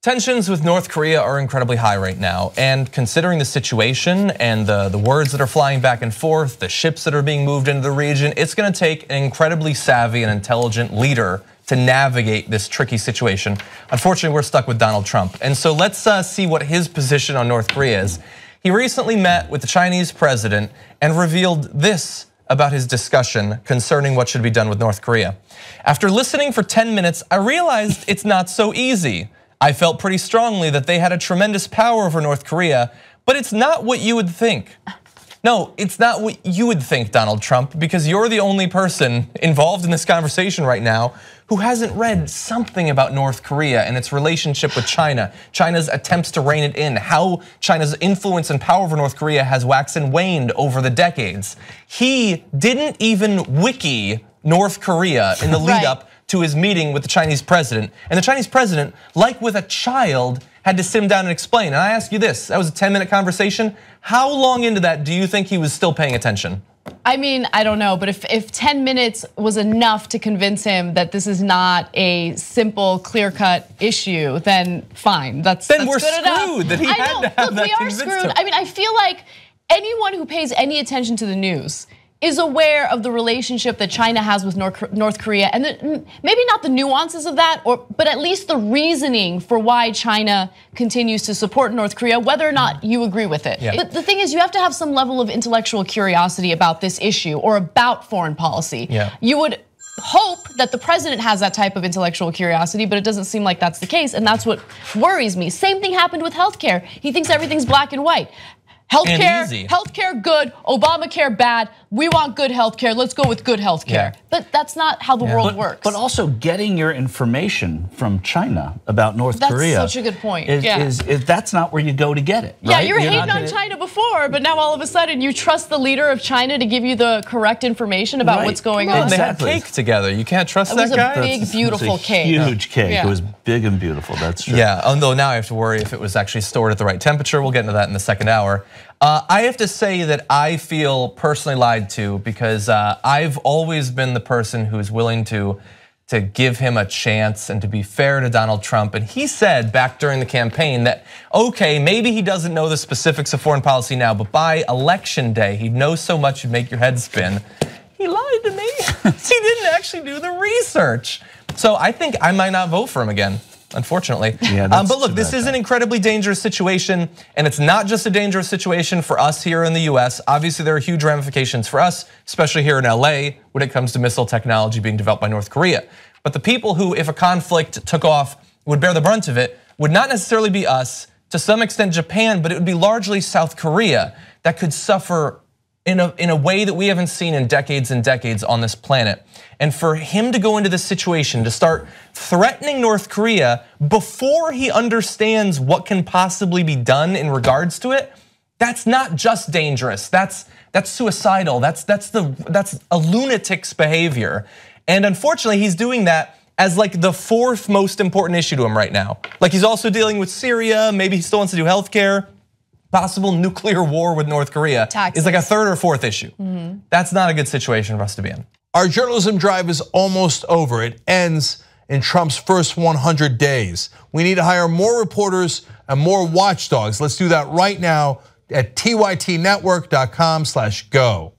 Tensions with North Korea are incredibly high right now, and considering the situation and the words that are flying back and forth, the ships that are being moved into the region, it's gonna take an incredibly savvy and intelligent leader to navigate this tricky situation. Unfortunately, we're stuck with Donald Trump. And so let's see what his position on North Korea is. He recently met with the Chinese president and revealed this about his discussion concerning what should be done with North Korea. After listening for 10 minutes, I realized it's not so easy. I felt pretty strongly that they had a tremendous power over North Korea, but it's not what you would think. No, it's not what you would think, Donald Trump, because you're the only person involved in this conversation right now who hasn't read something about North Korea and its relationship with China, China's attempts to rein it in, how China's influence and power over North Korea has waxed and waned over the decades. He didn't even wiki North Korea in the lead up to his meeting with the Chinese president. And the Chinese president, like with a child, had to sit him down and explain. And I ask you this, that was a 10-minute conversation. How long into that do you think he was still paying attention? I mean, I don't know, but if 10 minutes was enough to convince him that this is not a simple, clear-cut issue, then fine, that's then we're good screwed enough. that he had to have that we are screwed. I mean, I feel like anyone who pays any attention to the news is aware of the relationship that China has with North Korea, and maybe not the nuances of that, but at least the reasoning for why China continues to support North Korea, whether or not you agree with it. But the thing is, you have to have some level of intellectual curiosity about this issue or about foreign policy. You would hope that the president has that type of intellectual curiosity, but it doesn't seem like that's the case, and that's what worries me. Same thing happened with healthcare. He thinks everything's black and white. Healthcare good, Obamacare bad. We want good healthcare. Let's go with good healthcare. But that's not how the world works. But also getting your information from China about North Korea. That's such a good point. That's not where you go to get it. Yeah, you're hating on China before, but now all of a sudden you trust the leader of China to give you the correct information about what's going on. They had cake together. You can't trust that guy. It was a big, beautiful cake. Huge cake. It was big and beautiful. That's true. Yeah, although now I have to worry if it was actually stored at the right temperature. We'll get into that in the second hour. I have to say that I feel personally lied to because I've always been the person who's willing to give him a chance and to be fair to Donald Trump. And he said back during the campaign that, okay, maybe he doesn't know the specifics of foreign policy now, but by election day, he'd know so much it'd make your head spin. He lied to me. He didn't actually do the research. So I think I might not vote for him again, unfortunately. But look, this is an incredibly dangerous situation, and it's not just a dangerous situation for us here in the US. Obviously, there are huge ramifications for us, especially here in LA, when it comes to missile technology being developed by North Korea. But the people who, if a conflict took off, would bear the brunt of it, would not necessarily be us, to some extent Japan, but it would be largely South Korea that could suffer in a way that we haven't seen in decades and decades on this planet. And for him to go into this situation, to start threatening North Korea before he understands what can possibly be done in regards to it, that's not just dangerous, that's suicidal, that's a lunatic's behavior. And unfortunately, he's doing that as like the fourth most important issue to him right now. Like he's also dealing with Syria, maybe he still wants to do healthcare. Possible nuclear war with North Korea is like a third or fourth issue. That's not a good situation for us to be in. Our journalism drive is almost over. It ends in Trump's first 100 days. We need to hire more reporters and more watchdogs. Let's do that right now at tytnetwork.com/go.